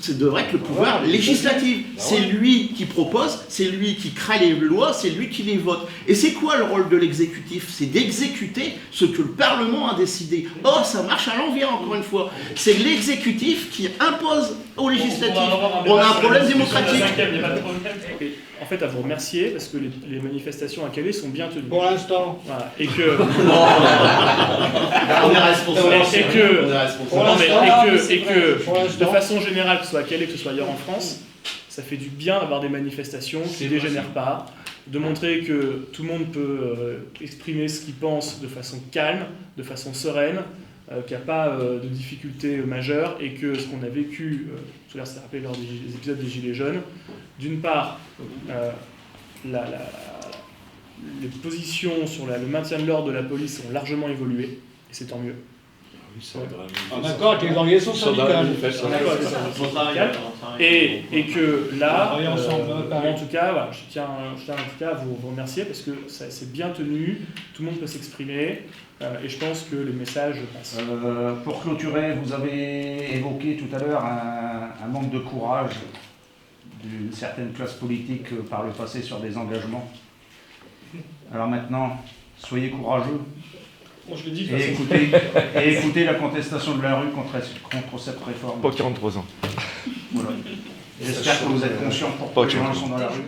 S1: ça devrait être le pouvoir législatif. C'est lui qui propose, c'est lui qui crée les lois, c'est lui qui les vote. Et c'est quoi le rôle de l'exécutif? C'est d'exécuter ce que le Parlement a décidé. Or, ça marche à l'envers, encore une fois. C'est l'exécutif qui impose au législatif. On a un problème démocratique.
S2: En fait, à vous remercier, parce que les manifestations à Calais sont bien tenues.
S12: Pour l'instant.
S2: Voilà. Et que...
S1: On est responsable.
S2: Et que, de façon générale, que ce soit à Calais, que ce soit ailleurs en France, ça fait du bien d'avoir des manifestations qui ne dégénèrent pas, de montrer que tout le monde peut exprimer ce qu'il pense de façon calme, de façon sereine, qu'il n'y a pas de difficultés majeures et que ce qu'on a vécu, tout à l'heure c'est rappelé lors des épisodes des Gilets jaunes, d'une part, les positions sur le maintien de l'ordre de la police ont largement évolué, et c'est tant mieux.
S12: En accord avec les organisations syndicales.
S2: Et que là, en tout cas, voilà, je tiens en tout cas à vous remercier parce que ça s'est bien tenu, tout le monde peut s'exprimer et je pense que les messages passent.
S5: Pour clôturer, vous avez évoqué tout à l'heure un manque de courage d'une certaine classe politique par le passé sur des engagements. Alors maintenant, soyez courageux.
S2: Bon, je le dis,
S5: et écoutez la contestation de la rue contre cette réforme.
S8: Pas 43 ans.
S5: Voilà. J'espère que vous êtes conscients pourquoi les gens sont dans la rue.